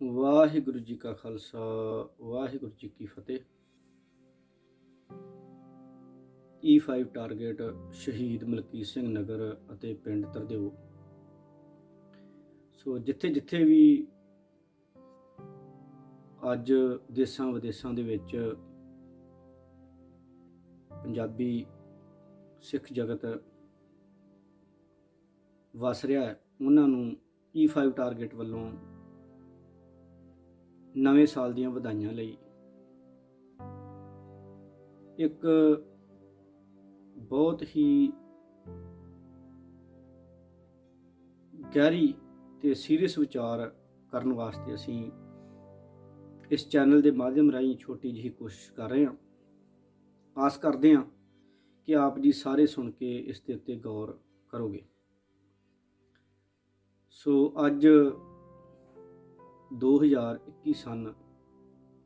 ਵਾਹਿਗੁਰੂ ਜੀ ਕਾ ਖਾਲਸਾ ਵਾਹਿਗੁਰੂ ਜੀ ਕੀ ਫਤਿਹ। E5 target ਸ਼ਹੀਦ ਮਲਕੀਤ ਸਿੰਘ ਨਗਰ ਅਤੇ ਪਿੰਡ ਤਰਦੇਓ। ਸੋ ਜਿੱਥੇ ਜਿੱਥੇ ਵੀ ਅੱਜ ਦੇਸਾਂ ਵਿਦੇਸਾਂ ਦੇ ਵਿੱਚ ਪੰਜਾਬੀ ਸਿੱਖ ਜਗਤ ਵਸ ਰਿਹਾ ਹੈ, ਉਹਨਾਂ ਨੂੰ E5 ਟਾਰਗੇਟ ਵੱਲੋਂ ਨਵੇਂ ਸਾਲ ਦੀਆਂ ਵਧਾਈਆਂ ਲਈ ਇੱਕ ਬਹੁਤ ਹੀ ਗਹਿਰੀ ਤੇ ਸੀਰੀਅਸ ਵਿਚਾਰ ਕਰਨ ਵਾਸਤੇ ਅਸੀਂ ਇਸ ਚੈਨਲ ਦੇ ਮਾਧਿਅਮ ਰਾਹੀਂ ਛੋਟੀ ਜਿਹੀ ਕੋਸ਼ਿਸ਼ ਕਰ ਰਹੇ ਹਾਂ। ਆਸ ਕਰਦੇ ਹਾਂ ਕਿ ਆਪ ਜੀ ਸਾਰੇ ਸੁਣ ਕੇ ਇਸ ਦੇ ਉੱਤੇ ਗੌਰ ਕਰੋਗੇ। ਸੋ ਅੱਜ 2021 ਸਨ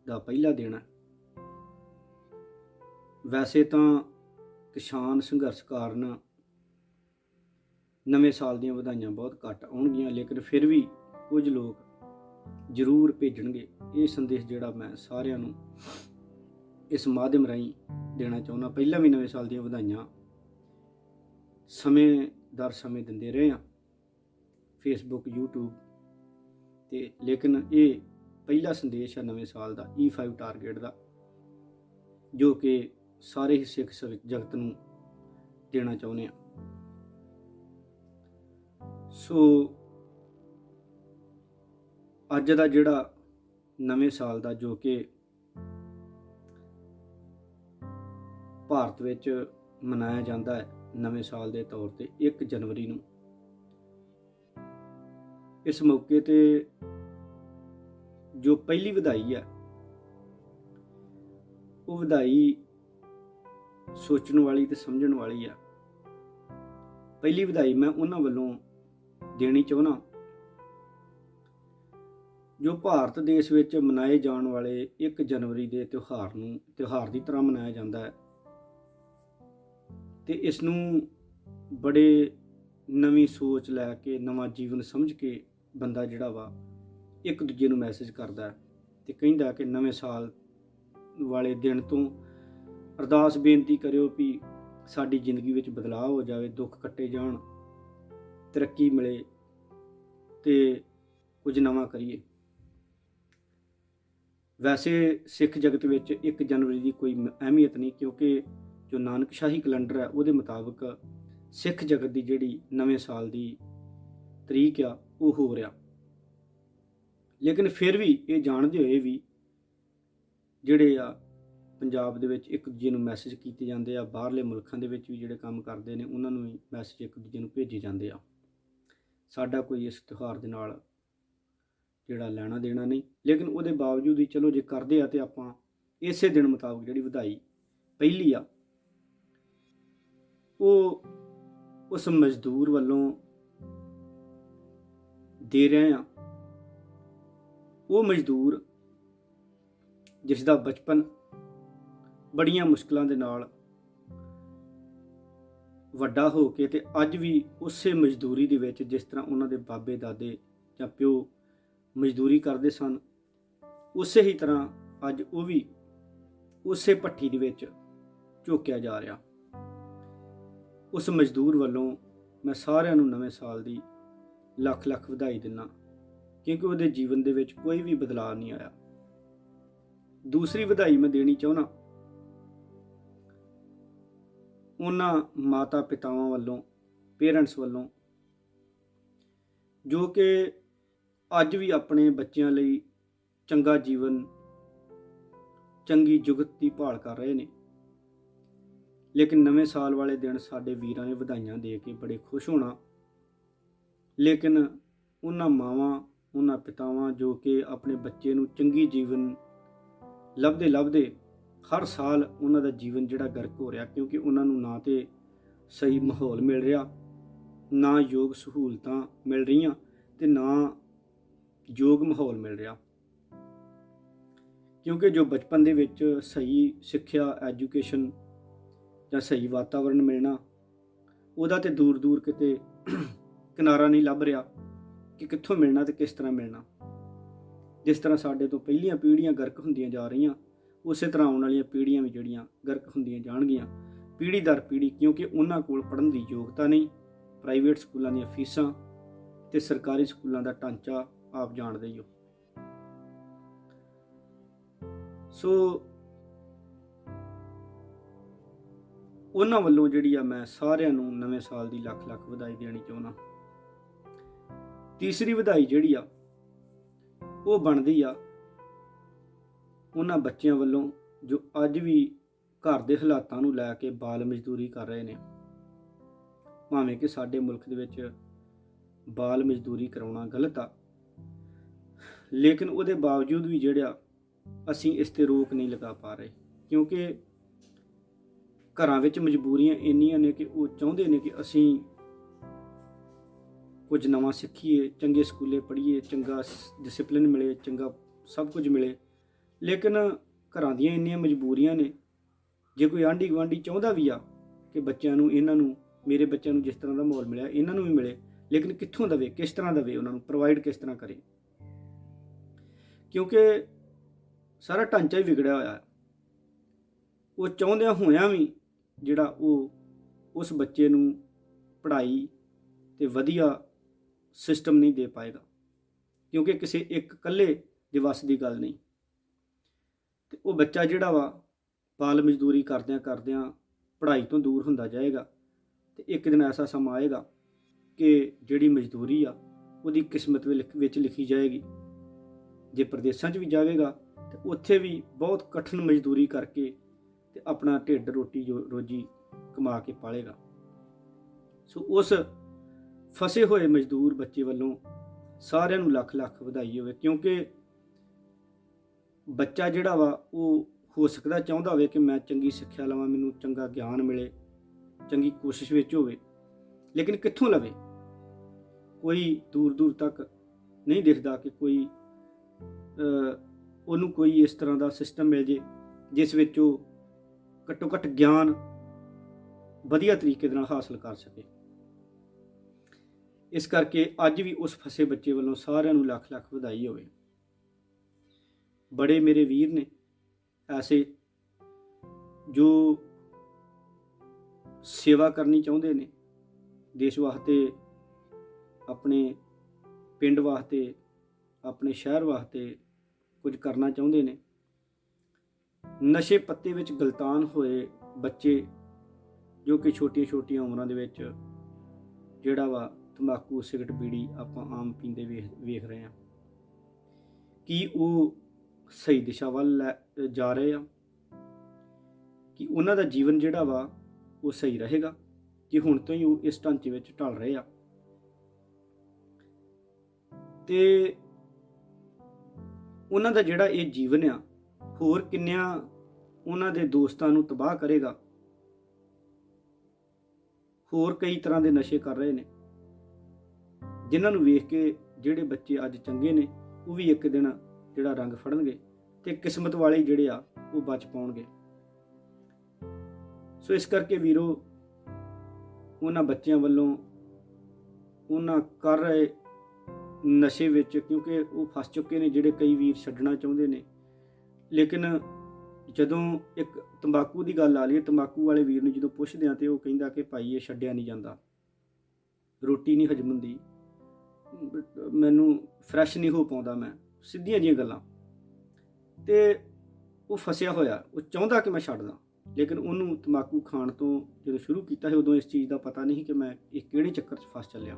ਦਾ ਪਹਿਲਾ ਦਿਨ ਹੈ। ਵੈਸੇ ਤਾਂ ਕਿਸਾਨ ਸੰਘਰਸ਼ ਕਾਰਨ ਨਵੇਂ ਸਾਲ ਦੀਆਂ ਵਧਾਈਆਂ ਬਹੁਤ ਘੱਟ ਆਉਣਗੀਆਂ, ਲੇਕਿਨ ਫਿਰ ਵੀ ਕੁਝ ਲੋਕ ਜ਼ਰੂਰ ਭੇਜਣਗੇ। ਇਹ ਸੰਦੇਸ਼ ਜਿਹੜਾ ਮੈਂ ਸਾਰਿਆਂ ਨੂੰ ਇਸ ਮਾਧਿਅਮ ਰਾਹੀਂ ਦੇਣਾ ਚਾਹੁੰਦਾ। ਪਹਿਲਾਂ ਵੀ ਨਵੇਂ ਸਾਲ ਦੀਆਂ ਵਧਾਈਆਂ ਸਮੇਂ ਦਰ ਸਮੇਂ ਦਿੰਦੇ ਰਹੇ ਹਾਂ, ਫੇਸਬੁੱਕ, ਯੂਟਿਊਬ ਤੇ, ਲੇਕਿਨ ਇਹ ਪਹਿਲਾ ਸੰਦੇਸ਼ ਹੈ ਨਵੇਂ ਸਾਲ ਦਾ, E5 ਟਾਰਗੇਟ ਦਾ, ਜੋ ਕਿ ਸਾਰੇ ਹੀ ਸਿੱਖ ਜਗਤ ਨੂੰ ਦੇਣਾ ਚਾਹੁੰਦੇ ਹਾਂ। ਸੋ ਅੱਜ ਦਾ ਜਿਹੜਾ ਨਵੇਂ ਸਾਲ ਦਾ, ਜੋ ਕਿ ਭਾਰਤ ਵਿੱਚ ਮਨਾਇਆ ਜਾਂਦਾ ਹੈ ਨਵੇਂ ਸਾਲ ਦੇ ਤੌਰ ਤੇ 1 ਜਨਵਰੀ ਨੂੰ, ਇਸ ਮੌਕੇ ਤੇ ਜੋ ਪਹਿਲੀ ਵਧਾਈ ਹੈ ਉਹ ਵਧਾਈ ਸੋਚਣ ਵਾਲੀ ਤੇ ਸਮਝਣ ਵਾਲੀ ਆ। ਪਹਿਲੀ ਵਧਾਈ ਮੈਂ ਉਹਨਾਂ ਵੱਲੋਂ ਦੇਣੀ ਚਾਹੁੰਦਾ ਜੋ ਭਾਰਤ ਦੇਸ਼ ਵਿੱਚ ਮਨਾਏ ਜਾਣ ਵਾਲੇ 1 ਜਨਵਰੀ ਦੇ ਤਿਉਹਾਰ ਦੀ ਤਰ੍ਹਾਂ ਮਨਾਇਆ ਜਾਂਦਾ ਹੈ ਤੇ ਇਸ ਨੂੰ ਬੜੇ ਨਵੀਂ ਸੋਚ ਲੈ ਕੇ, ਨਵਾਂ ਜੀਵਨ ਸਮਝ ਕੇ ਬੰਦਾ ਜਿਹੜਾ ਵਾ ਇੱਕ ਦੂਜੇ ਨੂੰ ਮੈਸੇਜ ਕਰਦਾ ਹੈ ਤੇ ਕਹਿੰਦਾ ਕਿ ਨਵੇਂ ਸਾਲ ਵਾਲੇ ਦਿਨ ਤੋਂ ਅਰਦਾਸ ਬੇਨਤੀ ਕਰਿਓ ਵੀ ਸਾਡੀ ਜ਼ਿੰਦਗੀ ਵਿੱਚ ਬਦਲਾਅ ਹੋ ਜਾਵੇ, ਦੁੱਖ ਕੱਟੇ ਜਾਣ, ਤਰੱਕੀ ਮਿਲੇ ਤੇ ਕੁਝ ਨਵਾਂ ਕਰੀਏ। ਵੈਸੇ ਸਿੱਖ ਜਗਤ ਵਿੱਚ 1 ਜਨਵਰੀ ਦੀ ਕੋਈ ਅਹਿਮੀਅਤ ਨਹੀਂ, ਕਿਉਂਕਿ ਜੋ ਨਾਨਕਸ਼ਾਹੀ ਕੈਲੰਡਰ ਹੈ ਉਹਦੇ ਮੁਤਾਬਕ ਸਿੱਖ ਜਗਤ ਦੀ ਜਿਹੜੀ ਨਵੇਂ ਸਾਲ ਦੀ ਤਰੀਕ ਆ ਉਹ ਹੋ ਰਿਹਾ। ਲੇਕਿਨ ਫਿਰ ਵੀ ਇਹ ਜਾਣਦੇ ਹੋਏ ਵੀ ਜਿਹੜੇ ਆ ਪੰਜਾਬ ਦੇ ਵਿੱਚ ਇੱਕ ਦੂਜੇ ਨੂੰ ਮੈਸੇਜ ਕੀਤੇ ਜਾਂਦੇ ਆ, ਬਾਹਰਲੇ ਮੁਲਕਾਂ ਦੇ ਵਿੱਚ ਵੀ ਜਿਹੜੇ ਕੰਮ ਕਰਦੇ ਨੇ ਉਹਨਾਂ ਨੂੰ ਵੀ ਮੈਸੇਜ ਇੱਕ ਦੂਜੇ ਨੂੰ ਭੇਜੇ ਜਾਂਦੇ ਆ। ਸਾਡਾ ਕੋਈ ਇਸ ਤਿਉਹਾਰ ਦੇ ਨਾਲ ਜਿਹੜਾ ਲੈਣਾ ਦੇਣਾ ਨਹੀਂ, ਲੇਕਿਨ ਉਹਦੇ ਬਾਵਜੂਦ ਵੀ ਚਲੋ ਜੇ ਕਰਦੇ ਆ ਤੇ ਆਪਾਂ ਇਸੇ ਦਿਨ ਮੁਤਾਬਕ ਜਿਹੜੀ ਵਧਾਈ ਪਹਿਲੀ ਆ ਉਹ ਉਸ ਮਜ਼ਦੂਰ ਵੱਲੋਂ ਦੇ ਰਹੇ ਆ। ਉਹ ਮਜ਼ਦੂਰ ਜਿਸ ਦਾ ਬਚਪਨ ਬੜੀਆਂ ਮੁਸ਼ਕਲਾਂ ਦੇ ਨਾਲ ਵੱਡਾ ਹੋ ਕੇ ਤੇ ਅੱਜ ਵੀ ਉਸੇ ਮਜ਼ਦੂਰੀ ਦੇ ਵਿੱਚ, ਜਿਸ ਤਰ੍ਹਾਂ ਉਹਨਾਂ ਦੇ ਬਾਬੇ ਦਾਦੇ ਜਾਂ ਪਿਓ ਮਜ਼ਦੂਰੀ ਕਰਦੇ ਸਨ, ਉਸੇ ਹੀ ਤਰ੍ਹਾਂ ਅੱਜ ਉਹ ਵੀ ਉਸੇ ਭੱਠੀ ਦੇ ਵਿੱਚ ਝੋਕਿਆ ਜਾ ਰਿਹਾ। ਉਸ ਮਜ਼ਦੂਰ ਵੱਲੋਂ ਮੈਂ ਸਾਰਿਆਂ ਨੂੰ ਨਵੇਂ ਸਾਲ ਦੀ ਲੱਖ ਲੱਖ ਵਧਾਈ ਦਿੰਦਾ, ਕਿਉਂਕਿ ਉਹਦੇ ਜੀਵਨ ਦੇ ਵਿੱਚ ਕੋਈ ਵੀ ਬਦਲਾਅ ਨਹੀਂ ਆਇਆ। ਦੂਸਰੀ ਵਧਾਈ ਮੈਂ ਦੇਣੀ ਚਾਹੁੰਦਾ ਉਹਨਾਂ ਮਾਤਾ ਪਿਤਾਵਾਂ ਵੱਲੋਂ, ਪੇਰੈਂਟਸ ਵੱਲੋਂ, ਜੋ ਕਿ ਅੱਜ ਵੀ ਆਪਣੇ ਬੱਚਿਆਂ ਲਈ ਚੰਗਾ ਜੀਵਨ, ਚੰਗੀ ਜੁਗਤ ਦੀ ਭਾਲ ਕਰ ਰਹੇ ਨੇ। ਲੇਕਿਨ ਨਵੇਂ ਸਾਲ ਵਾਲੇ ਦਿਨ ਸਾਡੇ ਵੀਰਾਂ ਨੇ ਵਧਾਈਆਂ ਦੇ ਕੇ ਬੜੇ ਖੁਸ਼ ਹੋਣਾ, ਲੇਕਿਨ ਉਹਨਾਂ ਮਾਵਾਂ, ਉਹਨਾਂ ਪਿਤਾਵਾਂ ਜੋ ਕਿ ਆਪਣੇ ਬੱਚੇ ਨੂੰ ਚੰਗੀ ਜੀਵਨ ਲੱਭਦੇ ਲੱਭਦੇ ਹਰ ਸਾਲ ਉਹਨਾਂ ਦਾ ਜੀਵਨ ਜਿਹੜਾ ਗਰਕ ਹੋ ਰਿਹਾ, ਕਿਉਂਕਿ ਉਹਨਾਂ ਨੂੰ ਨਾ ਤੇ ਸਹੀ ਮਾਹੌਲ ਮਿਲ ਰਿਹਾ, ਨਾ ਯੋਗ ਸਹੂਲਤਾਂ ਮਿਲ ਰਹੀਆਂ ਤੇ ਨਾ ਯੋਗ ਮਾਹੌਲ ਮਿਲ ਰਿਹਾ। ਕਿਉਂਕਿ ਜੋ ਬਚਪਨ ਦੇ ਵਿੱਚ ਸਹੀ ਸਿੱਖਿਆ, ਐਜੂਕੇਸ਼ਨ ਜਾਂ ਸਹੀ ਵਾਤਾਵਰਨ ਮਿਲਣਾ, ਉਹਦਾ ਤੇ ਦੂਰ ਦੂਰ ਕਿਤੇ ਕਿਨਾਰਾ ਨਹੀਂ ਲੱਭ ਰਿਹਾ ਕਿ ਕਿੱਥੋਂ ਮਿਲਣਾ ਤੇ ਕਿਸ ਤਰ੍ਹਾਂ ਮਿਲਣਾ। ਜਿਸ ਤਰ੍ਹਾਂ ਸਾਡੇ ਤੋਂ ਪਹਿਲੀਆਂ ਪੀੜ੍ਹੀਆਂ ਗਰਕ ਹੁੰਦੀਆਂ ਜਾ ਰਹੀਆਂ, ਉਸੇ ਤਰ੍ਹਾਂ ਆਉਣ ਵਾਲੀਆਂ ਪੀੜ੍ਹੀਆਂ ਵੀ ਜਿਹੜੀਆਂ ਗਰਕ ਹੁੰਦੀਆਂ ਜਾਣਗੀਆਂ, ਪੀੜ੍ਹੀ ਦਰ ਪੀੜ੍ਹੀ, ਕਿਉਂਕਿ ਉਹਨਾਂ ਕੋਲ ਪੜ੍ਹਨ ਦੀ ਯੋਗਤਾ ਨਹੀਂ। ਪ੍ਰਾਈਵੇਟ ਸਕੂਲਾਂ ਦੀਆਂ ਫੀਸਾਂ ਤੇ ਸਰਕਾਰੀ ਸਕੂਲਾਂ ਦਾ ਢਾਂਚਾ ਆਪ ਜਾਣਦੇ ਹੀ ਹੋ। ਸੋ ਉਹਨਾਂ ਵੱਲੋਂ ਜਿਹੜੀ ਆ ਮੈਂ ਸਾਰਿਆਂ ਨੂੰ ਨਵੇਂ ਸਾਲ ਦੀ ਲੱਖ ਲੱਖ ਵਧਾਈ ਦੇਣੀ ਚਾਹੁੰਦਾ। ਤੀਸਰੀ ਵਧਾਈ ਜਿਹੜੀ ਆ ਉਹ ਬਣਦੀ ਆ ਉਹਨਾਂ ਬੱਚਿਆਂ ਵੱਲੋਂ ਜੋ ਅੱਜ ਵੀ ਘਰ ਦੇ ਹਾਲਾਤਾਂ ਨੂੰ ਲੈ ਕੇ ਬਾਲ ਮਜ਼ਦੂਰੀ ਕਰ ਰਹੇ ਨੇ। ਭਾਵੇਂ ਕਿ ਸਾਡੇ ਮੁਲਕ ਦੇ ਵਿੱਚ ਬਾਲ ਮਜ਼ਦੂਰੀ ਕਰਾਉਣਾ ਗਲਤ ਆ, ਲੇਕਿਨ ਉਹਦੇ ਬਾਵਜੂਦ ਵੀ ਜਿਹੜਾ ਅਸੀਂ ਇਸ ਤੇ ਰੋਕ ਨਹੀਂ ਲਗਾ ਪਾ ਰਹੇ, ਕਿਉਂਕਿ ਘਰਾਂ ਵਿੱਚ ਮਜਬੂਰੀਆਂ ਇੰਨੀਆਂ ਨੇ ਕਿ ਉਹ ਚਾਹੁੰਦੇ ਨੇ ਕਿ ਅਸੀਂ ਕੁਝ ਨਵਾਂ ਸਿੱਖੀਏ, ਚੰਗੇ ਸਕੂਲੇ ਪੜ੍ਹੀਏ, ਚੰਗਾ ਡਿਸਿਪਲਿਨ ਮਿਲੇ, ਚੰਗਾ ਸਭ ਕੁਝ ਮਿਲੇ। ਲੇਕਿਨ ਘਰਾਂ ਦੀਆਂ ਇੰਨੀਆਂ ਮਜਬੂਰੀਆਂ ਨੇ, ਜੇ ਕੋਈ ਆਂਢੀ ਗੁਆਂਢੀ ਚਾਹੁੰਦਾ ਵੀ ਆ ਕਿ ਬੱਚਿਆਂ ਨੂੰ, ਇਹਨਾਂ ਨੂੰ, ਮੇਰੇ ਬੱਚਿਆਂ ਨੂੰ ਜਿਸ ਤਰ੍ਹਾਂ ਦਾ ਮਾਹੌਲ ਮਿਲਿਆ ਇਹਨਾਂ ਨੂੰ ਵੀ ਮਿਲੇ, ਲੇਕਿਨ ਕਿੱਥੋਂ ਦੇਵੇ, ਕਿਸ ਤਰ੍ਹਾਂ ਦੇਵੇ, ਉਹਨਾਂ ਨੂੰ ਪ੍ਰੋਵਾਈਡ ਕਿਸ ਤਰ੍ਹਾਂ ਕਰੇ, ਕਿਉਂਕਿ ਸਾਰਾ ਢਾਂਚਾ ਹੀ ਵਿਗੜਿਆ ਹੋਇਆ ਹੈ। ਉਹ ਚਾਹੁੰਦਿਆਂ ਹੋਇਆਂ ਵੀ ਜਿਹੜਾ ਉਹ ਉਸ ਬੱਚੇ ਨੂੰ ਪੜ੍ਹਾਈ ਤੇ ਵਧੀਆ ਸਿਸਟਮ ਨਹੀਂ ਦੇ ਪਾਏਗਾ, ਕਿਉਂਕਿ ਕਿਸੇ ਇੱਕ ਇਕੱਲੇ ਦੇ ਵੱਸ ਦੀ ਗੱਲ ਨਹੀਂ। ਤੇ ਉਹ ਬੱਚਾ ਜਿਹੜਾ ਵਾ ਬਾਲ ਮਜ਼ਦੂਰੀ ਕਰਦਿਆਂ ਕਰਦਿਆਂ ਪੜ੍ਹਾਈ ਤੋਂ ਦੂਰ ਹੁੰਦਾ ਜਾਏਗਾ, ਤੇ ਇੱਕ ਦਿਨ ਐਸਾ ਸਮਾਂ ਆਏਗਾ ਕਿ ਜਿਹੜੀ ਮਜ਼ਦੂਰੀ ਆ ਉਹਦੀ ਕਿਸਮਤ ਵਿੱਚ ਲਿਖੀ ਜਾਏਗੀ। ਜੇ ਪ੍ਰਦੇਸਾਂ 'ਚ ਵੀ ਜਾਵੇਗਾ ਤੇ ਉੱਥੇ ਵੀ ਬਹੁਤ ਕਠਿਨ ਮਜ਼ਦੂਰੀ ਕਰਕੇ ਤੇ ਆਪਣਾ ਢਿੱਡ ਰੋਟੀ ਰੋਜੀ ਕਮਾ ਕੇ ਪਾਲੇਗਾ। ਸੋ ਉਸ ਫਸੇ ਹੋਏ ਮਜ਼ਦੂਰ ਬੱਚੇ ਵੱਲੋਂ ਸਾਰਿਆਂ ਨੂੰ ਲੱਖ ਲੱਖ ਵਧਾਈ ਹੋਵੇ, ਕਿਉਂਕਿ ਬੱਚਾ ਜਿਹੜਾ ਵਾ ਉਹ ਹੋ ਸਕਦਾ ਚਾਹੁੰਦਾ ਹੋਵੇ ਕਿ ਮੈਂ ਚੰਗੀ ਸਿੱਖਿਆ ਲਵਾਂ, ਮੈਨੂੰ ਚੰਗਾ ਗਿਆਨ ਮਿਲੇ, ਚੰਗੀ ਕੋਸ਼ਿਸ਼ ਵਿੱਚ ਹੋਵੇ, ਲੇਕਿਨ ਕਿੱਥੋਂ ਲਵੇ? ਕੋਈ ਦੂਰ ਦੂਰ ਤੱਕ ਨਹੀਂ ਦਿਖਦਾ ਕਿ ਕੋਈ ਉਹਨੂੰ ਕੋਈ ਇਸ ਤਰ੍ਹਾਂ ਦਾ ਸਿਸਟਮ ਮਿਲ ਜੇ ਜਿਸ ਵਿੱਚ ਉਹ ਘੱਟੋ ਘੱਟ ਗਿਆਨ ਵਧੀਆ ਤਰੀਕੇ ਦੇ ਨਾਲ ਹਾਸਲ ਕਰ ਸਕੇ। ਇਸ ਕਰਕੇ ਅੱਜ ਵੀ ਉਸ ਫਸੇ ਬੱਚੇ ਵੱਲੋਂ ਸਾਰਿਆਂ ਨੂੰ ਲੱਖ ਲੱਖ ਵਧਾਈ ਹੋਵੇ। ਬੜੇ ਮੇਰੇ ਵੀਰ ਨੇ ਐਸੇ ਜੋ ਸੇਵਾ ਕਰਨੀ ਚਾਹੁੰਦੇ ਨੇ, ਦੇਸ਼ ਵਾਸਤੇ, ਆਪਣੇ ਪਿੰਡ ਵਾਸਤੇ, ਆਪਣੇ ਸ਼ਹਿਰ ਵਾਸਤੇ ਕੁਝ ਕਰਨਾ ਚਾਹੁੰਦੇ ਨੇ। ਨਸ਼ੇ ਪੱਤੇ ਵਿੱਚ ਗਲਤਾਨ ਹੋਏ ਬੱਚੇ ਜੋ ਕਿ ਛੋਟੀਆਂ ਛੋਟੀਆਂ ਉਮਰਾਂ ਦੇ ਵਿੱਚ ਜਿਹੜਾ ਵਾ ਤੰਬਾਕੂ, ਸਿਗਰਟ, ਬੀੜੀ ਆਪਾਂ ਆਮ ਪੀਂਦੇ ਵੇਖ ਰਹੇ ਹਾਂ, ਕੀ ਉਹ ਸਹੀ ਦਿਸ਼ਾ ਵੱਲ ਜਾ ਰਹੇ ਆ? ਕਿ ਉਹਨਾਂ ਦਾ ਜੀਵਨ ਜਿਹੜਾ ਵਾ ਉਹ ਸਹੀ ਰਹੇਗਾ ਕਿ ਹੁਣ ਤੋਂ ਹੀ ਉਹ ਇਸ ਢਾਂਚੇ ਵਿੱਚ ਢਲ ਰਹੇ ਆ? ਤੇ ਉਹਨਾਂ ਦਾ ਜਿਹੜਾ ਇਹ ਜੀਵਨ ਆ ਹੋਰ ਕਿੰਨਿਆਂ ਉਹਨਾਂ ਦੇ ਦੋਸਤਾਂ ਨੂੰ ਤਬਾਹ ਕਰੇਗਾ। ਹੋਰ ਕਈ ਤਰ੍ਹਾਂ ਦੇ ਨਸ਼ੇ ਕਰ ਰਹੇ ਨੇ, ਜਿਨ੍ਹਾਂ ਨੂੰ ਵੇਖ ਕੇ ਜਿਹੜੇ ਬੱਚੇ ਅੱਜ ਚੰਗੇ ਨੇ ਉਹ ਵੀ ਇੱਕ ਦਿਨ ਜਿਹੜਾ ਰੰਗ ਫੜਨਗੇ, ਤੇ ਕਿਸਮਤ ਵਾਲੇ ਜਿਹੜੇ ਆ ਉਹ ਬਚ ਪਾਉਣਗੇ। ਸੋ ਇਸ ਕਰਕੇ ਵੀਰੋ, ਉਹਨਾਂ ਬੱਚਿਆਂ ਵੱਲੋਂ ਉਹਨਾਂ ਕਰ ਰਹੇ ਨਸ਼ੇ ਵਿੱਚ, ਕਿਉਂਕਿ ਉਹ ਫਸ ਚੁੱਕੇ ਨੇ, ਜਿਹੜੇ ਕਈ ਵੀਰ ਛੱਡਣਾ ਚਾਹੁੰਦੇ ਨੇ, ਲੇਕਿਨ ਜਦੋਂ ਇੱਕ ਤੰਬਾਕੂ ਦੀ ਗੱਲ ਆ ਲਈ, ਤੰਬਾਕੂ ਵਾਲੇ ਵੀਰ ਨੂੰ ਜਦੋਂ ਪੁੱਛਦੇ ਆ ਤੇ ਉਹ ਕਹਿੰਦਾ ਕਿ ਭਾਈ ਇਹ ਛੱਡਿਆ ਨਹੀਂ ਜਾਂਦਾ, ਰੋਟੀ ਨਹੀਂ ਹਜਮ ਹੁੰਦੀ, ਮੈਨੂੰ ਫਰੈਸ਼ ਨਹੀਂ ਹੋ ਪਾਉਂਦਾ, ਮੈਂ ਸਿੱਧੀਆਂ ਜਿਹੀਆਂ ਗੱਲਾਂ। ਤੇ ਉਹ ਫਸਿਆ ਹੋਇਆ, ਉਹ ਚਾਹੁੰਦਾ ਕਿ ਮੈਂ ਛੱਡ ਦਾਂ, ਲੇਕਿਨ ਉਹਨੂੰ ਤੰਬਾਕੂ ਖਾਣ ਤੋਂ ਜਦੋਂ ਸ਼ੁਰੂ ਕੀਤਾ ਸੀ ਉਦੋਂ ਇਸ ਚੀਜ਼ ਦਾ ਪਤਾ ਨਹੀਂ ਕਿ ਮੈਂ ਇਹ ਕਿਹੜੇ ਚੱਕਰ 'ਚ ਫਸ ਚੱਲਿਆ।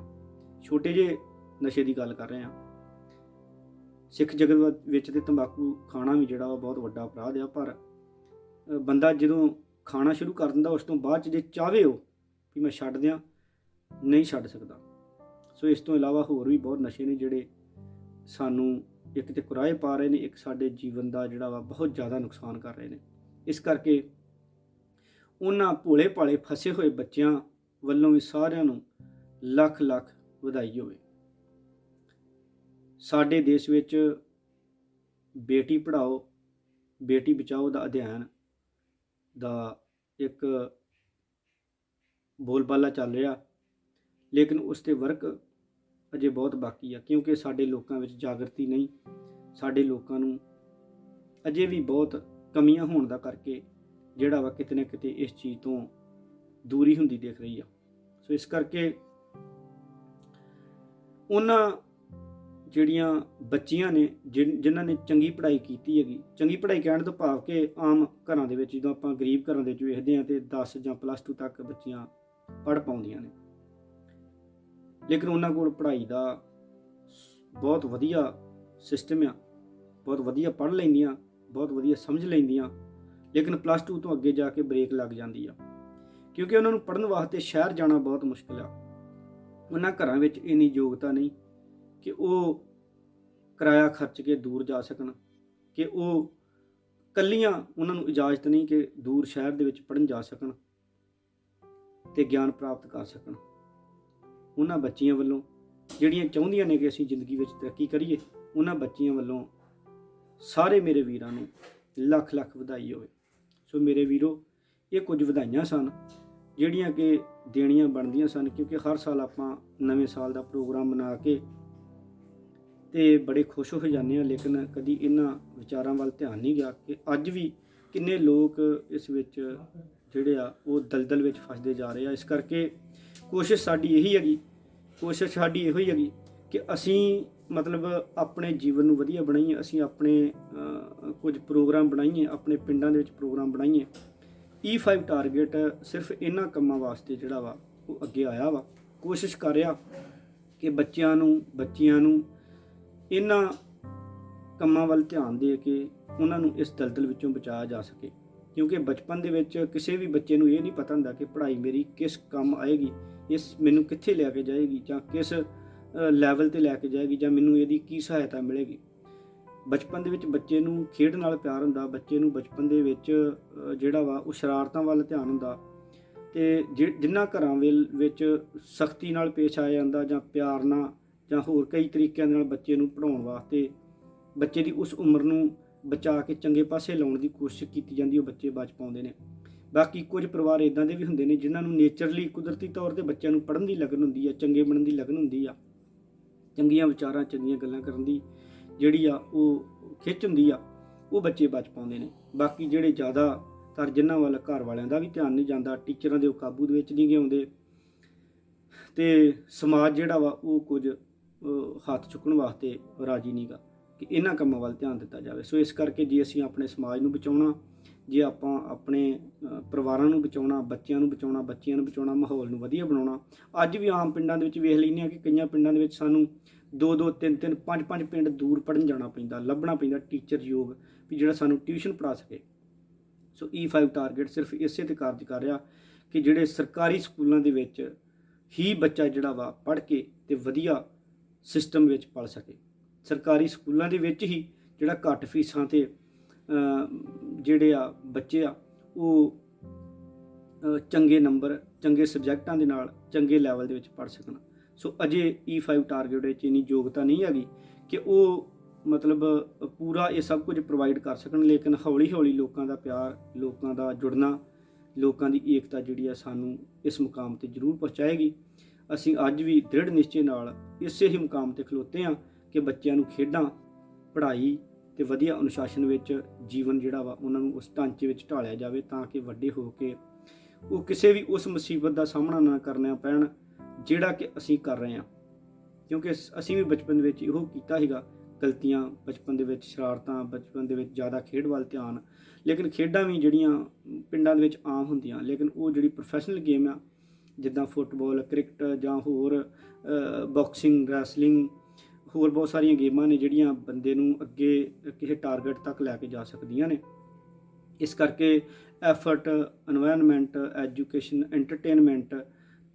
ਛੋਟੇ ਜਿਹੇ ਨਸ਼ੇ ਦੀ ਗੱਲ ਕਰ ਰਹੇ ਹਾਂ। ਸਿੱਖ ਜਗਤ ਵਿੱਚ ਤੇ ਤੰਬਾਕੂ ਖਾਣਾ ਵੀ ਜਿਹੜਾ ਉਹ ਬਹੁਤ ਵੱਡਾ ਅਪਰਾਧ ਆ, ਪਰ ਬੰਦਾ ਜਦੋਂ ਖਾਣਾ ਸ਼ੁਰੂ ਕਰ ਦਿੰਦਾ ਉਸ ਤੋਂ ਬਾਅਦ 'ਚ ਜੇ ਚਾਹਵੇ ਉਹ ਵੀ ਮੈਂ ਛੱਡ ਦਿਆਂ, ਨਹੀਂ ਛੱਡ ਸਕਦਾ। ਸੋ ਇਸ ਤੋਂ ਇਲਾਵਾ ਹੋਰ ਵੀ ਬਹੁਤ ਨਸ਼ੇ ਨੇ ਜਿਹੜੇ ਸਾਨੂੰ ਇੱਕ ਤੇ ਕੁਰਾਹੇ ਪਾ ਰਹੇ ਨੇ, ਇੱਕ ਸਾਡੇ ਜੀਵਨ ਦਾ ਜਿਹੜਾ ਵਾ ਬਹੁਤ ਜ਼ਿਆਦਾ ਨੁਕਸਾਨ ਕਰ ਰਹੇ ਨੇ। ਇਸ ਕਰਕੇ ਉਹਨਾਂ ਭੋਲੇ ਭਾਲੇ ਫਸੇ ਹੋਏ ਬੱਚਿਆਂ ਵੱਲੋਂ ਵੀ ਸਾਰਿਆਂ ਨੂੰ ਲੱਖ ਲੱਖ ਵਧਾਈ ਹੋਵੇ। ਸਾਡੇ ਦੇਸ਼ ਵਿੱਚ ਬੇਟੀ ਪੜ੍ਹਾਓ ਬੇਟੀ ਬਚਾਓ ਦਾ ਅਧਿਐਨ ਦਾ ਇੱਕ ਬੋਲਬਾਲਾ ਚੱਲ ਰਿਹਾ, ਲੇਕਿਨ ਉਸ 'ਤੇ ਵਰਕ ਅਜੇ ਬਹੁਤ ਬਾਕੀ ਆ, ਕਿਉਂਕਿ ਸਾਡੇ ਲੋਕਾਂ ਵਿੱਚ ਜਾਗਰਤੀ ਨਹੀਂ, ਸਾਡੇ ਲੋਕਾਂ ਨੂੰ ਅਜੇ ਵੀ ਬਹੁਤ ਕਮੀਆਂ ਹੋਣ ਦਾ ਕਰਕੇ ਜਿਹੜਾ ਵਾ ਕਿਤੇ ਨਾ ਕਿਤੇ ਇਸ ਚੀਜ਼ ਤੋਂ ਦੂਰੀ ਹੁੰਦੀ ਦਿਖ ਰਹੀ ਆ। ਸੋ ਇਸ ਕਰਕੇ ਉਹਨਾਂ ਜਿਹੜੀਆਂ ਬੱਚੀਆਂ ਨੇ ਜਿਨ੍ਹਾਂ ਨੇ ਚੰਗੀ ਪੜ੍ਹਾਈ ਕੀਤੀ ਹੈਗੀ, ਚੰਗੀ ਪੜ੍ਹਾਈ ਕਹਿਣ ਤੋਂ ਭਾਵ ਕਿ ਆਮ ਘਰਾਂ ਦੇ ਵਿੱਚ ਜਦੋਂ ਆਪਾਂ ਗਰੀਬ ਘਰਾਂ ਦੇ ਵਿੱਚ ਵੇਖਦੇ ਹਾਂ ਤੇ 10 ਜਾਂ +2 ਤੱਕ ਬੱਚੀਆਂ ਪੜ੍ਹ ਪਾਉਂਦੀਆਂ ਨੇ, ਲੇਕਿਨ ਉਹਨਾਂ ਕੋਲ ਪੜ੍ਹਾਈ ਦਾ ਬਹੁਤ ਵਧੀਆ ਸਿਸਟਮ ਆ, ਬਹੁਤ ਵਧੀਆ ਪੜ੍ਹ ਲੈਂਦੀਆਂ, ਬਹੁਤ ਵਧੀਆ ਸਮਝ ਲੈਂਦੀਆਂ, ਲੇਕਿਨ +2 ਤੋਂ ਅੱਗੇ ਜਾ ਕੇ ਬ੍ਰੇਕ ਲੱਗ ਜਾਂਦੀ ਆ ਕਿਉਂਕਿ ਉਹਨਾਂ ਨੂੰ ਪੜ੍ਹਨ ਵਾਸਤੇ ਸ਼ਹਿਰ ਜਾਣਾ ਬਹੁਤ ਮੁਸ਼ਕਿਲ ਆ। ਉਹਨਾਂ ਘਰਾਂ ਵਿੱਚ ਇੰਨੀ ਯੋਗਤਾ ਨਹੀਂ ਕਿ ਉਹ ਕਿਰਾਇਆ ਖਰਚ ਕੇ ਦੂਰ ਜਾ ਸਕਣ, ਕਿ ਉਹ ਕੱਲੀਆਂ ਉਹਨਾਂ ਨੂੰ ਇਜਾਜ਼ਤ ਨਹੀਂ ਕਿ ਦੂਰ ਸ਼ਹਿਰ ਦੇ ਵਿੱਚ ਪੜ੍ਹਨ ਜਾ ਸਕਣ ਤੇ ਗਿਆਨ ਪ੍ਰਾਪਤ ਕਰ ਸਕਣ। ਉਹਨਾਂ ਬੱਚੀਆਂ ਵੱਲੋਂ ਜਿਹੜੀਆਂ ਚਾਹੁੰਦੀਆਂ ਨੇ ਕਿ ਅਸੀਂ ਜ਼ਿੰਦਗੀ ਵਿੱਚ ਤਰੱਕੀ ਕਰੀਏ, ਉਹਨਾਂ ਬੱਚੀਆਂ ਵੱਲੋਂ ਸਾਰੇ ਮੇਰੇ ਵੀਰਾਂ ਨੂੰ ਲੱਖ ਲੱਖ ਵਧਾਈ ਹੋਵੇ। ਸੋ ਮੇਰੇ ਵੀਰੋ, ਇਹ ਕੁਝ ਵਧਾਈਆਂ ਸਨ ਜਿਹੜੀਆਂ ਕਿ ਦੇਣੀਆਂ ਬਣਦੀਆਂ ਸਨ, ਕਿਉਂਕਿ ਹਰ ਸਾਲ ਆਪਾਂ ਨਵੇਂ ਸਾਲ ਦਾ ਪ੍ਰੋਗਰਾਮ ਬਣਾ ਕੇ ਤੇ ਬੜੇ ਖੁਸ਼ ਹੋ ਜਾਂਦੇ ਹਾਂ, ਲੇਕਿਨ ਕਦੀ ਇਹਨਾਂ ਵਿਚਾਰਾਂ ਵੱਲ ਧਿਆਨ ਨਹੀਂ ਗਿਆ ਕਿ ਅੱਜ ਵੀ ਕਿੰਨੇ ਲੋਕ ਇਸ ਵਿੱਚ ਜਿਹੜੇ ਆ ਉਹ ਦਲਦਲ ਵਿੱਚ ਫਸਦੇ ਜਾ ਰਹੇ ਆ। ਇਸ ਕਰਕੇ ਕੋਸ਼ਿਸ਼ ਸਾਡੀ ਇਹੀ ਹੈਗੀ ਕਿ ਅਸੀਂ ਮਤਲਬ ਆਪਣੇ ਜੀਵਨ ਨੂੰ ਵਧੀਆ ਬਣਾਈਏ, ਅਸੀਂ ਆਪਣੇ ਕੁਝ ਪ੍ਰੋਗਰਾਮ ਬਣਾਈਏ, ਆਪਣੇ ਪਿੰਡਾਂ ਦੇ ਵਿੱਚ ਪ੍ਰੋਗਰਾਮ ਬਣਾਈਏ। E5 ਟਾਰਗੇਟ ਸਿਰਫ ਇਹਨਾਂ ਕੰਮਾਂ ਵਾਸਤੇ ਜਿਹੜਾ ਵਾ ਉਹ ਅੱਗੇ ਆਇਆ ਵਾ, ਕੋਸ਼ਿਸ਼ ਕਰ ਰਿਹਾ ਕਿ ਬੱਚਿਆਂ ਨੂੰ ਇਹਨਾਂ ਕੰਮਾਂ ਵੱਲ ਧਿਆਨ ਦੇ ਕੇ ਉਹਨਾਂ ਨੂੰ ਇਸ ਦਲਦਲ ਵਿੱਚੋਂ ਬਚਾਇਆ ਜਾ ਸਕੇ। ਕਿਉਂਕਿ ਬਚਪਨ ਦੇ ਵਿੱਚ ਕਿਸੇ ਵੀ ਬੱਚੇ ਨੂੰ ਇਹ ਨਹੀਂ ਪਤਾ ਹੁੰਦਾ ਕਿ ਪੜ੍ਹਾਈ ਮੇਰੀ ਕਿਸ ਕੰਮ ਆਏਗੀ, ਇਸ ਮੈਨੂੰ ਕਿੱਥੇ ਲੈ ਕੇ ਜਾਏਗੀ, ਜਾਂ ਕਿਸ ਲੈਵਲ ਤੇ ਲੈ ਕੇ ਜਾਏਗੀ, ਜਾਂ ਮੈਨੂੰ ਇਹਦੀ ਕੀ ਸਹਾਇਤਾ ਮਿਲੇਗੀ। ਬਚਪਨ ਦੇ ਵਿੱਚ ਬੱਚੇ ਨੂੰ ਖੇਡ ਨਾਲ ਪਿਆਰ ਹੁੰਦਾ, ਬੱਚੇ ਨੂੰ ਬਚਪਨ ਦੇ ਵਿੱਚ ਜਿਹੜਾ ਵਾ ਉਹ ਸ਼ਰਾਰਤਾਂ ਵੱਲ ਧਿਆਨ ਹੁੰਦਾ, ਤੇ ਜਿਨ੍ਹਾਂ ਘਰਾਂ ਵਿੱਚ ਸਖਤੀ ਨਾਲ ਪੇਸ਼ ਆਇਆ ਜਾਂਦਾ ਜਾਂ ਪਿਆਰ ਨਾਲ ਜਾਂ ਹੋਰ ਕਈ ਤਰੀਕਿਆਂ ਦੇ ਨਾਲ ਬੱਚੇ ਨੂੰ ਪੜ੍ਹਾਉਣ ਵਾਸਤੇ ਬੱਚੇ ਦੀ ਉਸ ਉਮਰ ਨੂੰ ਬਚਾ ਕੇ ਚੰਗੇ ਪਾਸੇ ਲਾਉਣ ਦੀ ਕੋਸ਼ਿਸ਼ ਕੀਤੀ ਜਾਂਦੀ, ਉਹ ਬੱਚੇ ਬਚ ਪਾਉਂਦੇ ਨੇ। ਬਾਕੀ ਕੁਝ ਪਰਿਵਾਰ ਇੱਦਾਂ ਦੇ ਵੀ ਹੁੰਦੇ ਨੇ ਜਿਨ੍ਹਾਂ ਨੂੰ ਨੇਚਰਲੀ ਕੁਦਰਤੀ ਤੌਰ 'ਤੇ ਬੱਚਿਆਂ ਨੂੰ ਪੜ੍ਹਨ ਦੀ ਲਗਨ ਹੁੰਦੀ ਆ, ਚੰਗੇ ਬਣਨ ਦੀ ਲਗਨ ਹੁੰਦੀ ਆ, ਚੰਗੀਆਂ ਵਿਚਾਰਾਂ ਚੰਗੀਆਂ ਗੱਲਾਂ ਕਰਨ ਦੀ ਜਿਹੜੀ ਆ ਉਹ ਖਿੱਚ ਹੁੰਦੀ ਆ, ਉਹ ਬੱਚੇ ਬਚ ਪਾਉਂਦੇ ਨੇ। ਬਾਕੀ ਜਿਹੜੇ ਜ਼ਿਆਦਾਤਰ ਜਿਨ੍ਹਾਂ ਵੱਲ ਘਰ ਵਾਲਿਆਂ ਦਾ ਵੀ ਧਿਆਨ ਨਹੀਂ ਜਾਂਦਾ, ਟੀਚਰਾਂ ਦੇ ਉਹ ਕਾਬੂ ਦੇ ਵਿੱਚ ਨਹੀਂ ਗੇ ਆਉਂਦੇ, ਤੇ ਸਮਾਜ ਜਿਹੜਾ ਵਾ ਉਹ ਕੁਝ ਹੱਥ ਚੁੱਕਣ ਵਾਸਤੇ ਰਾਜੀ ਨਹੀਂ ਗਾ ਕਿ ਇਹਨਾਂ ਕੰਮਾਂ ਵੱਲ ਧਿਆਨ ਦਿੱਤਾ ਜਾਵੇ। ਸੋ ਇਸ ਕਰਕੇ ਜੇ ਅਸੀਂ ਆਪਣੇ ਸਮਾਜ ਨੂੰ ਬਚਾਉਣਾ, ਜੇ ਆਪਾਂ ਆਪਣੇ ਪਰਿਵਾਰਾਂ ਨੂੰ ਬਚਾਉਣਾ, ਬੱਚਿਆਂ ਨੂੰ ਬਚਾਉਣਾ, ਮਾਹੌਲ ਨੂੰ ਵਧੀਆ ਬਣਾਉਣਾ। ਅੱਜ ਵੀ ਆਮ ਪਿੰਡਾਂ ਦੇ ਵਿੱਚ ਵੇਖ ਲੈਂਦੇ ਹਾਂ ਕਿ ਕਈਆਂ ਪਿੰਡਾਂ ਦੇ ਵਿੱਚ ਸਾਨੂੰ 2-2, 3-3, 5-5 ਪਿੰਡ ਦੂਰ ਪੜ੍ਹਨ ਜਾਣਾ ਪੈਂਦਾ, ਲੱਭਣਾ ਪੈਂਦਾ ਟੀਚਰ ਯੋਗ ਵੀ ਜਿਹੜਾ ਸਾਨੂੰ ਟਿਊਸ਼ਨ ਪੜ੍ਹਾ ਸਕੇ। ਸੋ E5 ਟਾਰਗੇਟ ਸਿਰਫ ਇਸੇ ਤੇ ਕਾਰਜ ਕਰ ਰਿਹਾ ਕਿ ਜਿਹੜੇ ਸਰਕਾਰੀ ਸਕੂਲਾਂ ਦੇ ਵਿੱਚ ਹੀ ਬੱਚਾ ਜਿਹੜਾ ਵਾ ਪੜ੍ਹ ਕੇ ਤੇ ਵਧੀਆ ਸਿਸਟਮ ਵਿੱਚ ਪੜ੍ਹ ਸਕੇ। ਸਰਕਾਰੀ ਸਕੂਲਾਂ ਦੇ ਵਿੱਚ ਹੀ ਜਿਹੜਾ ਘੱਟ ਫੀਸਾਂ ਤੇ ਜਿਹੜੇ ਆ ਬੱਚੇ ਆ ਉਹ ਚੰਗੇ ਨੰਬਰ, ਚੰਗੇ ਸਬਜੈਕਟਾਂ ਦੇ ਨਾਲ ਚੰਗੇ ਲੈਵਲ ਦੇ ਵਿੱਚ ਪੜ੍ਹ ਸਕਣ। ਸੋ ਅਜੇ E5 ਟਾਰਗੇਟ ਵਿੱਚ ਇੰਨੀ ਯੋਗਤਾ ਨਹੀਂ ਹੈਗੀ ਕਿ ਉਹ ਮਤਲਬ ਪੂਰਾ ਇਹ ਸਭ ਕੁਝ ਪ੍ਰੋਵਾਈਡ ਕਰ ਸਕਣ, ਲੇਕਿਨ ਹੌਲੀ ਹੌਲੀ ਲੋਕਾਂ ਦਾ ਪਿਆਰ, ਲੋਕਾਂ ਦਾ ਜੁੜਨਾ, ਲੋਕਾਂ ਦੀ ਏਕਤਾ ਜਿਹੜੀ ਆ ਸਾਨੂੰ ਇਸ ਮੁਕਾਮ ਤੇ ਜ਼ਰੂਰ ਪਹੁੰਚਾਏਗੀ। ਅਸੀਂ ਅੱਜ ਵੀ ਦ੍ਰਿੜ ਨਿਸ਼ਚੇ ਨਾਲ ਇਸੇ ਹੀ ਮੁਕਾਮ ਤੇ ਖਲੋਤੇ ਹਾਂ ਕਿ ਬੱਚਿਆਂ ਨੂੰ ਖੇਡਾਂ, ਪੜ੍ਹਾਈ ਤੇ ਵਧੀਆ ਅਨੁਸ਼ਾਸਨ ਵਿੱਚ ਜੀਵਨ ਜਿਹੜਾ ਵਾ ਉਹਨਾਂ ਨੂੰ ਉਸ ਢਾਂਚੇ ਵਿੱਚ ਢਾਲਿਆ ਜਾਵੇ, ਤਾਂ ਕਿ ਵੱਡੇ ਹੋ ਕੇ ਉਹ ਕਿਸੇ ਵੀ ਉਸ ਮੁਸੀਬਤ ਦਾ ਸਾਹਮਣਾ ਨਾ ਕਰਨਾ ਪੈਣ ਜਿਹੜਾ ਕਿ ਅਸੀਂ ਕਰ ਰਹੇ ਹਾਂ। ਕਿਉਂਕਿ ਅਸੀਂ ਵੀ ਬਚਪਨ ਵਿੱਚ ਇਹੋ ਕੀਤਾ ਸੀਗਾ, ਗਲਤੀਆਂ ਬਚਪਨ ਦੇ ਵਿੱਚ, ਸ਼ਰਾਰਤਾਂ ਬਚਪਨ ਦੇ ਵਿੱਚ, ਜ਼ਿਆਦਾ ਖੇਡ ਵੱਲ ਧਿਆਨ। ਲੇਕਿਨ ਖੇਡਾਂ ਵੀ ਜਿਹੜੀਆਂ ਪਿੰਡਾਂ ਦੇ ਵਿੱਚ ਆਮ ਹੁੰਦੀਆਂ, ਲੇਕਿਨ ਉਹ ਜਿਹੜੀ ਪ੍ਰੋਫੈਸ਼ਨਲ ਗੇਮ ਆ ਜਿੱਦਾਂ ਫੁੱਟਬਾਲ, ਕ੍ਰਿਕਟ ਜਾਂ ਹੋਰ ਬਾਕਸਿੰਗ, ਰੈਸਲਿੰਗ, ਹੋਰ ਬਹੁਤ ਸਾਰੀਆਂ ਗੇਮਾਂ ਨੇ ਜਿਹੜੀਆਂ ਬੰਦੇ ਨੂੰ ਅੱਗੇ ਕਿਸੇ ਟਾਰਗੇਟ ਤੱਕ ਲੈ ਕੇ ਜਾ ਸਕਦੀਆਂ ਨੇ। ਇਸ ਕਰਕੇ ਐਫਰਟ, ਐਨਵਾਇਰਨਮੈਂਟ, ਐਜੂਕੇਸ਼ਨ, ਐਂਟਰਟੇਨਮੈਂਟ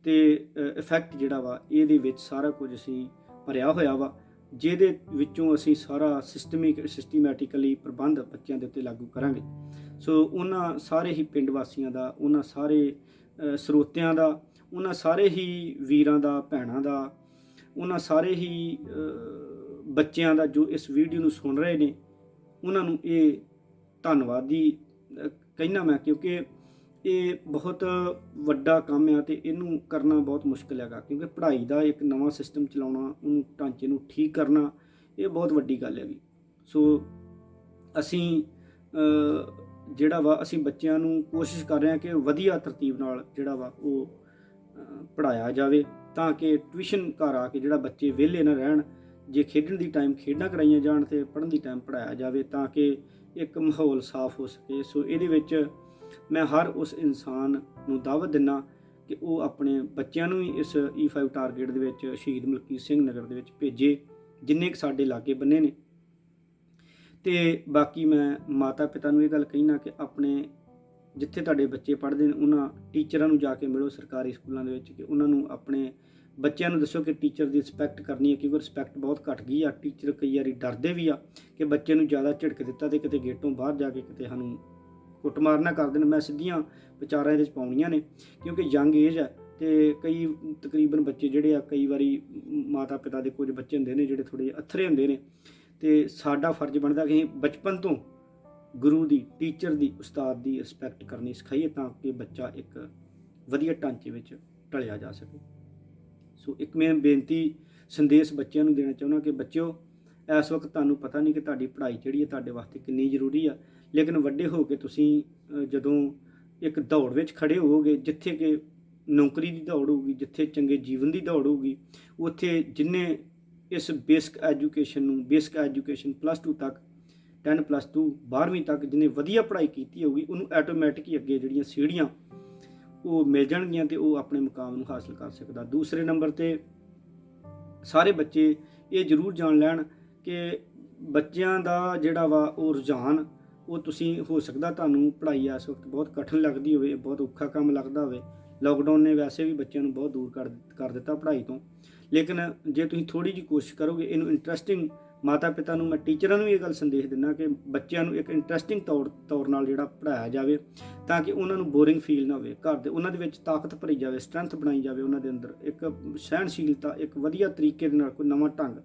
ਤੇ ਇਫੈਕਟ ਜਿਹੜਾ ਵਾ ਇਹਦੇ ਵਿੱਚ ਸਾਰਾ ਕੁਝ ਅਸੀਂ ਭਰਿਆ ਹੋਇਆ ਵਾ, ਜਿਹਦੇ ਵਿੱਚੋਂ ਅਸੀਂ ਸਾਰਾ ਸਿਸਟਮੈਟਿਕਲੀ ਪ੍ਰਬੰਧ ਬੱਚਿਆਂ ਦੇ ਉੱਤੇ ਲਾਗੂ ਕਰਾਂਗੇ। ਸੋ ਉਹਨਾਂ ਸਾਰੇ ਹੀ ਪਿੰਡ ਵਾਸੀਆਂ ਦਾ, ਉਹਨਾਂ ਸਾਰੇ ਸਰੋਤਿਆਂ ਦਾ, ਉਹਨਾਂ ਸਾਰੇ ਹੀ ਵੀਰਾਂ ਦਾ, ਭੈਣਾਂ ਦਾ, ਉਹਨਾਂ ਸਾਰੇ ਹੀ ਬੱਚਿਆਂ ਦਾ ਜੋ ਇਸ ਵੀਡੀਓ ਨੂੰ ਸੁਣ ਰਹੇ ਨੇ, ਉਹਨਾਂ ਨੂੰ ਇਹ ਧੰਨਵਾਦੀ ਕਹਿਣਾ ਮੈਂ, ਕਿਉਂਕਿ ਇਹ ਬਹੁਤ ਵੱਡਾ ਕੰਮ ਆ ਤੇ ਇਹਨੂੰ ਕਰਨਾ ਬਹੁਤ ਮੁਸ਼ਕਿਲ ਹੈਗਾ। ਕਿਉਂਕਿ ਪੜ੍ਹਾਈ ਦਾ ਇੱਕ ਨਵਾਂ ਸਿਸਟਮ ਚਲਾਉਣਾ, ਉਹਨੂੰ ਢਾਂਚੇ ਨੂੰ ਠੀਕ ਕਰਨਾ, ਇਹ ਬਹੁਤ ਵੱਡੀ ਗੱਲ ਹੈਗੀ। ਸੋ ਅਸੀਂ ਜਿਹੜਾ ਵਾ ਅਸੀਂ ਬੱਚਿਆਂ ਨੂੰ ਕੋਸ਼ਿਸ਼ ਕਰ ਰਹੇ ਹਾਂ ਕਿ ਵਧੀਆ ਤਰਤੀਬ ਨਾਲ ਜਿਹੜਾ ਵਾ ਉਹ ਪੜ੍ਹਾਇਆ ਜਾਵੇ, ਤਾਂ ਕਿ ਟਿਊਸ਼ਨ ਘਰ ਆ ਕੇ ਜਿਹੜਾ ਬੱਚੇ ਵਿਹਲੇ ਨਾ ਰਹਿਣ। ਜੇ ਖੇਡਣ ਦੀ ਟਾਈਮ ਖੇਡਾਂ ਕਰਾਈਆਂ ਜਾਣ ਅਤੇ ਪੜ੍ਹਨ ਦੀ ਟਾਈਮ ਪੜ੍ਹਾਇਆ ਜਾਵੇ, ਤਾਂ ਕਿ ਇੱਕ ਮਾਹੌਲ ਸਾਫ਼ ਹੋ ਸਕੇ। ਸੋ ਇਹਦੇ ਵਿੱਚ ਮੈਂ ਹਰ ਉਸ ਇਨਸਾਨ ਨੂੰ ਦਾਅਵਤ ਦਿੰਦਾ ਕਿ ਉਹ ਆਪਣੇ ਬੱਚਿਆਂ ਨੂੰ ਵੀ ਇਸ E5 ਟਾਰਗੇਟ ਦੇ ਵਿੱਚ ਸ਼ਹੀਦ ਮਲਕੀਤ ਸਿੰਘ ਨਗਰ ਦੇ ਵਿੱਚ ਭੇਜੇ, ਜਿੰਨੇ ਕੁ ਸਾਡੇ ਲਾਗੇ ਬੰਨੇ ਨੇ। ਅਤੇ ਬਾਕੀ ਮੈਂ ਮਾਤਾ ਪਿਤਾ ਨੂੰ ਇਹ ਗੱਲ ਕਹਿਣਾ ਕਿ ਆਪਣੇ ਜਿੱਥੇ ਤੁਹਾਡੇ ਬੱਚੇ ਪੜ੍ਹਦੇ ਨੇ ਉਹਨਾਂ ਟੀਚਰਾਂ ਨੂੰ ਜਾ ਕੇ ਮਿਲੋ ਸਰਕਾਰੀ ਸਕੂਲਾਂ ਦੇ ਵਿੱਚ, ਕਿ ਉਹਨਾਂ ਨੂੰ ਆਪਣੇ ਬੱਚਿਆਂ ਨੂੰ ਦੱਸੋ ਕਿ ਟੀਚਰ ਦੀ ਰਿਸਪੈਕਟ ਕਰਨੀ ਹੈ, ਕਿਉਂਕਿ ਰਿਸਪੈਕਟ ਬਹੁਤ ਘੱਟ ਗਈ ਆ। ਟੀਚਰ ਕਈ ਵਾਰੀ ਡਰਦੇ ਵੀ ਆ ਕਿ ਬੱਚੇ ਨੂੰ ਜ਼ਿਆਦਾ ਝਿੜਕ ਦਿੱਤਾ ਤੇ ਕਿਤੇ ਗੇਟੋਂ ਬਾਹਰ ਜਾ ਕੇ ਕਿਤੇ ਸਾਨੂੰ ਕੁੱਟਮਾਰ ਨਾ ਕਰ ਦੇਣ। ਮੈਂ ਸਿੱਧੀਆਂ ਵਿਚਾਰਾਂ ਇਹਦੇ 'ਚ ਪਾਉਣੀਆਂ ਨੇ, ਕਿਉਂਕਿ ਯੰਗ ਏਜ ਹੈ ਅਤੇ ਕਈ ਤਕਰੀਬਨ ਬੱਚੇ ਜਿਹੜੇ ਆ, ਕਈ ਵਾਰੀ ਮਾਤਾ ਪਿਤਾ ਦੇ ਕੁਝ ਬੱਚੇ ਹੁੰਦੇ ਨੇ ਜਿਹੜੇ ਥੋੜ੍ਹੇ ਅਥਰੇ ਹੁੰਦੇ ਨੇ, ਅਤੇ ਸਾਡਾ ਫਰਜ਼ ਬਣਦਾ ਕਿ ਅਸੀਂ ਬਚਪਨ ਤੋਂ ਗੁਰੂ ਦੀ, ਟੀਚਰ ਦੀ, ਉਸਤਾਦ ਦੀ ਰਿਸਪੈਕਟ ਕਰਨੀ ਸਿਖਾਈਏ, ਤਾਂ ਕਿ ਬੱਚਾ ਇੱਕ ਵਧੀਆ ਢਾਂਚੇ ਵਿੱਚ ਢਲਿਆ ਜਾ ਸਕੇ। ਸੋ ਇੱਕ ਮੈਂ ਬੇਨਤੀ ਸੰਦੇਸ਼ ਬੱਚਿਆਂ ਨੂੰ ਦੇਣਾ ਚਾਹੁੰਦਾ ਕਿ ਬੱਚਿਓ, ਇਸ ਵਕਤ ਤੁਹਾਨੂੰ ਪਤਾ ਨਹੀਂ ਕਿ ਤੁਹਾਡੀ ਪੜ੍ਹਾਈ ਜਿਹੜੀ ਹੈ ਤੁਹਾਡੇ ਵਾਸਤੇ ਕਿੰਨੀ ਜ਼ਰੂਰੀ ਆ, ਲੇਕਿਨ ਵੱਡੇ ਹੋ ਕੇ ਤੁਸੀਂ ਜਦੋਂ ਇੱਕ ਦੌੜ ਵਿੱਚ ਖੜੇ ਹੋਵੋਗੇ, ਜਿੱਥੇ ਕਿ ਨੌਕਰੀ ਦੀ ਦੌੜ ਹੋਊਗੀ, ਜਿੱਥੇ ਚੰਗੇ ਜੀਵਨ ਦੀ ਦੌੜ ਹੋਊਗੀ, ਉੱਥੇ ਜਿੰਨੇ ਇਸ ਬੇਸਿਕ ਐਜੂਕੇਸ਼ਨ +2 ਤੱਕ, 10+2 12ਵੀਂ ਤੱਕ ਜਿਹਨੇ ਵਧੀਆ ਪੜ੍ਹਾਈ ਕੀਤੀ ਹੋਊਗੀ, ਉਹਨੂੰ ਆਟੋਮੈਟਿਕ ਹੀ ਅੱਗੇ ਜਿਹੜੀਆਂ ਸੀੜੀਆਂ ਉਹ ਮਿਲ ਜਾਣਗੀਆਂ ਅਤੇ ਉਹ ਆਪਣੇ ਮੁਕਾਮ ਨੂੰ ਹਾਸਲ ਕਰ ਸਕਦਾ। ਦੂਸਰੇ ਨੰਬਰ 'ਤੇ ਸਾਰੇ ਬੱਚੇ ਇਹ ਜ਼ਰੂਰ ਜਾਣ ਲੈਣ ਕਿ ਬੱਚਿਆਂ ਦਾ ਜਿਹੜਾ ਵਾ ਉਹ ਰੁਝਾਨ, ਉਹ ਤੁਸੀਂ ਹੋ ਸਕਦਾ ਤੁਹਾਨੂੰ ਪੜ੍ਹਾਈ ਇਸ ਵਕਤ ਬਹੁਤ ਕਠਿਨ ਲੱਗਦੀ ਹੋਵੇ, ਬਹੁਤ ਔਖਾ ਕੰਮ ਲੱਗਦਾ ਹੋਵੇ। ਲੋਕਡਾਊਨ ਨੇ ਵੈਸੇ ਵੀ ਬੱਚਿਆਂ ਨੂੰ ਬਹੁਤ ਦੂਰ ਕਰ ਦਿੱਤਾ ਪੜ੍ਹਾਈ ਤੋਂ, ਲੇਕਿਨ ਜੇ ਤੁਸੀਂ ਥੋੜ੍ਹੀ ਜਿਹੀ ਕੋਸ਼ਿਸ਼ ਕਰੋਗੇ, ਇਹਨੂੰ ਇੰਟਰਸਟਿੰਗ, ਮਾਤਾ ਪਿਤਾ ਨੂੰ, ਮੈਂ ਟੀਚਰਾਂ ਨੂੰ ਵੀ ਇਹ ਗੱਲ ਸੰਦੇਸ਼ ਦਿੰਦਾ ਕਿ ਬੱਚਿਆਂ ਨੂੰ ਇੱਕ ਇੰਟਰਸਟਿੰਗ ਤੌਰ ਨਾਲ ਜਿਹੜਾ ਪੜ੍ਹਾਇਆ ਜਾਵੇ, ਤਾਂ ਕਿ ਉਹਨਾਂ ਨੂੰ ਬੋਰਿੰਗ ਫੀਲ ਨਾ ਹੋਵੇ। ਘਰ ਦੇ ਉਹਨਾਂ ਦੇ ਵਿੱਚ ਤਾਕਤ ਭਰੀ ਜਾਵੇ, ਸਟਰੈਂਥ ਬਣਾਈ ਜਾਵੇ, ਉਹਨਾਂ ਦੇ ਅੰਦਰ ਇੱਕ ਸਹਿਣਸ਼ੀਲਤਾ, ਇੱਕ ਵਧੀਆ ਤਰੀਕੇ ਦੇ ਨਾਲ ਕੋਈ ਨਵਾਂ ਢੰਗ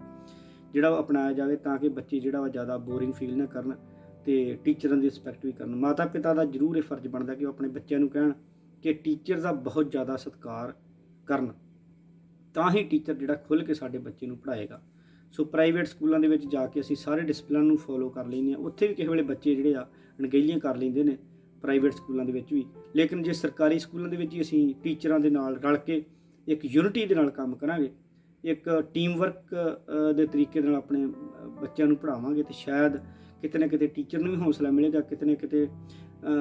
ਜਿਹੜਾ ਉਹ ਅਪਣਾਇਆ ਜਾਵੇ, ਤਾਂ ਕਿ ਬੱਚੇ ਜਿਹੜਾ ਵਾ ਜ਼ਿਆਦਾ ਬੋਰਿੰਗ ਫੀਲ ਨਾ ਕਰਨ ਅਤੇ ਟੀਚਰਾਂ ਦੀ ਰਿਸਪੈਕਟ ਵੀ ਕਰਨ। ਮਾਤਾ ਪਿਤਾ ਦਾ ਜ਼ਰੂਰ ਇਹ ਫਰਜ਼ ਬਣਦਾ ਕਿ ਉਹ ਆਪਣੇ ਬੱਚਿਆਂ ਨੂੰ ਕਹਿਣ ਕਿ ਟੀਚਰ ਦਾ ਬਹੁਤ ਜ਼ਿਆਦਾ ਸਤਿਕਾਰ ਕਰਨ, ਤਾਂ ਹੀ ਟੀਚਰ ਜਿਹੜਾ ਖੁੱਲ੍ਹ ਕੇ ਸਾਡੇ ਬੱਚੇ ਨੂੰ ਪੜ੍ਹਾਏਗਾ। ਸੋ ਪ੍ਰਾਈਵੇਟ ਸਕੂਲਾਂ ਦੇ ਵਿੱਚ ਜਾ ਕੇ ਅਸੀਂ ਸਾਰੇ ਡਿਸਪਲਿਨ ਨੂੰ ਫੋਲੋ ਕਰ ਲੈਂਦੇ ਹਾਂ, ਉੱਥੇ ਵੀ ਕਿਸੇ ਵੇਲੇ ਬੱਚੇ ਜਿਹੜੇ ਆ ਅਣਗਹਿਲੀਆਂ ਕਰ ਲੈਂਦੇ ਨੇ ਪ੍ਰਾਈਵੇਟ ਸਕੂਲਾਂ ਦੇ ਵਿੱਚ ਵੀ, ਲੇਕਿਨ ਜੇ ਸਰਕਾਰੀ ਸਕੂਲਾਂ ਦੇ ਵਿੱਚ ਹੀ ਅਸੀਂ ਟੀਚਰਾਂ ਦੇ ਨਾਲ ਰਲ ਕੇ ਇੱਕ ਯੂਨਿਟੀ ਦੇ ਨਾਲ ਕੰਮ ਕਰਾਂਗੇ, ਇੱਕ ਟੀਮ ਵਰਕ ਦੇ ਤਰੀਕੇ ਨਾਲ ਆਪਣੇ ਬੱਚਿਆਂ ਨੂੰ ਪੜ੍ਹਾਵਾਂਗੇ, ਤੇ ਸ਼ਾਇਦ ਕਿਤੇ ਨਾ ਕਿਤੇ ਟੀਚਰ ਨੂੰ ਵੀ ਹੌਸਲਾ ਮਿਲੇਗਾ, ਕਿਤੇ ਨਾ ਕਿਤੇ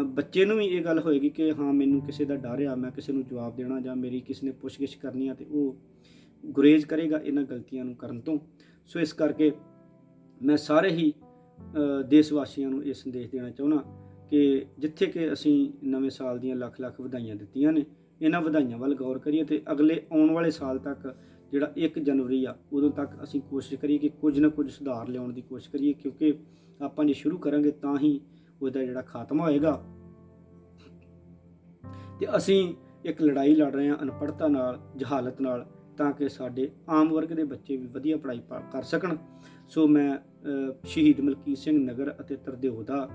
ਬੱਚੇ ਨੂੰ ਵੀ ਇਹ ਗੱਲ ਹੋਏਗੀ ਕਿ ਹਾਂ, ਮੈਨੂੰ ਕਿਸੇ ਦਾ ਡਰ ਆ, ਮੈਂ ਕਿਸੇ ਨੂੰ ਜਵਾਬ ਦੇਣਾ ਜਾਂ ਮੇਰੀ ਕਿਸੇ ਨੇ ਪੁੱਛਗਿੱਛ ਕਰਨੀ ਆ, ਅਤੇ ਉਹ ਗੁਰੇਜ਼ ਕਰੇਗਾ ਇਹਨਾਂ ਗਲਤੀਆਂ ਨੂੰ ਕਰਨ ਤੋਂ। ਸੋ ਇਸ ਕਰਕੇ ਮੈਂ ਸਾਰੇ ਹੀ ਦੇਸ਼ ਵਾਸੀਆਂ ਨੂੰ ਇਹ ਸੰਦੇਸ਼ ਦੇਣਾ ਚਾਹੁੰਦਾ ਕਿ ਜਿੱਥੇ ਕਿ ਅਸੀਂ ਨਵੇਂ ਸਾਲ ਦੀਆਂ ਲੱਖ ਲੱਖ ਵਧਾਈਆਂ ਦਿੱਤੀਆਂ ਨੇ, ਇਹਨਾਂ ਵਧਾਈਆਂ ਵੱਲ ਗੌਰ ਕਰੀਏ, ਅਤੇ ਅਗਲੇ ਆਉਣ ਵਾਲੇ ਸਾਲ ਤੱਕ ਜਿਹੜਾ 1 ਜਨਵਰੀ ਆ, ਉਦੋਂ ਤੱਕ ਅਸੀਂ ਕੋਸ਼ਿਸ਼ ਕਰੀਏ ਕਿ ਕੁਝ ਨਾ ਕੁਝ ਸੁਧਾਰ ਲਿਆਉਣ ਦੀ ਕੋਸ਼ਿਸ਼ ਕਰੀਏ, ਕਿਉਂਕਿ ਆਪਾਂ ਜੇ ਸ਼ੁਰੂ ਕਰਾਂਗੇ ਤਾਂ ਹੀ ਉਹਦਾ ਜਿਹੜਾ ਖਾਤਮਾ ਹੋਏਗਾ। ਅਤੇ ਅਸੀਂ ਇੱਕ ਲੜਾਈ ਲੜ ਰਹੇ ਹਾਂ ਅਨਪੜ੍ਹਤਾ ਨਾਲ, ਜਹਾਲਤ ਨਾਲ, ਤਾਂ ਕਿ ਸਾਡੇ ਆਮ ਵਰਗ ਦੇ ਬੱਚੇ ਵੀ ਵਧੀਆ ਪੜ੍ਹਾਈ ਕਰ ਸਕਣ। ਸੋ ਮੈਂ ਸ਼ਹੀਦ ਮਲਕੀਤ ਸਿੰਘ ਨਗਰ ਅਤੇ ਤਰਦਿਓ ਦਾ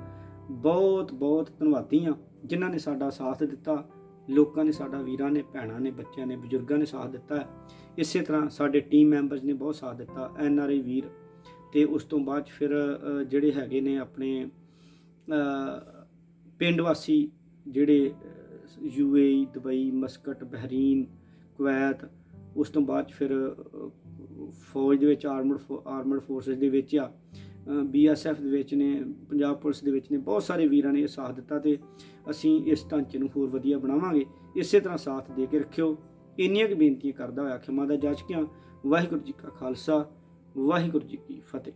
ਬਹੁਤ ਬਹੁਤ ਧੰਨਵਾਦੀ ਹਾਂ, ਜਿਨ੍ਹਾਂ ਨੇ ਸਾਡਾ ਸਾਥ ਦਿੱਤਾ। ਲੋਕਾਂ ਨੇ, ਸਾਡਾ ਵੀਰਾਂ ਨੇ, ਭੈਣਾਂ ਨੇ, ਬੱਚਿਆਂ ਨੇ, ਬਜ਼ੁਰਗਾਂ ਨੇ ਸਾਥ ਦਿੱਤਾ। ਇਸੇ ਤਰ੍ਹਾਂ ਸਾਡੇ ਟੀਮ ਮੈਂਬਰਸ ਨੇ ਬਹੁਤ ਸਾਥ ਦਿੱਤਾ, NRI ਵੀਰ, ਅਤੇ ਉਸ ਤੋਂ ਬਾਅਦ ਫਿਰ ਜਿਹੜੇ ਹੈਗੇ ਨੇ ਆਪਣੇ ਪਿੰਡ ਵਾਸੀ, ਜਿਹੜੇ UAE, Dubai, Muscat, Bahrain, Kuwait, ਉਸ ਤੋਂ ਬਾਅਦ ਫਿਰ ਫੌਜ ਦੇ ਵਿੱਚ, ਆਰਮਡ ਫੋਰਸਿਸ ਦੇ ਵਿੱਚ ਆ, BSF ਦੇ ਵਿੱਚ ਨੇ, ਪੰਜਾਬ ਪੁਲਿਸ ਦੇ ਵਿੱਚ ਨੇ, ਬਹੁਤ ਸਾਰੇ ਵੀਰਾਂ ਨੇ ਇਹ ਸਾਥ ਦਿੱਤਾ, ਅਤੇ ਅਸੀਂ ਇਸ ਢਾਂਚੇ ਨੂੰ ਹੋਰ ਵਧੀਆ ਬਣਾਵਾਂਗੇ। ਇਸੇ ਤਰ੍ਹਾਂ ਸਾਥ ਦੇ ਕੇ ਰੱਖਿਓ। ਇੰਨੀਆਂ ਕੁ ਬੇਨਤੀਆਂ ਕਰਦਾ ਹੋਇਆ ਖਿਮਾ ਦਾ ਜਾਚਕਿਆਂ। ਵਾਹਿਗੁਰੂ ਜੀ ਕਾ ਖਾਲਸਾ, ਵਾਹਿਗੁਰੂ ਜੀ ਕੀ ਫਤਿਹ।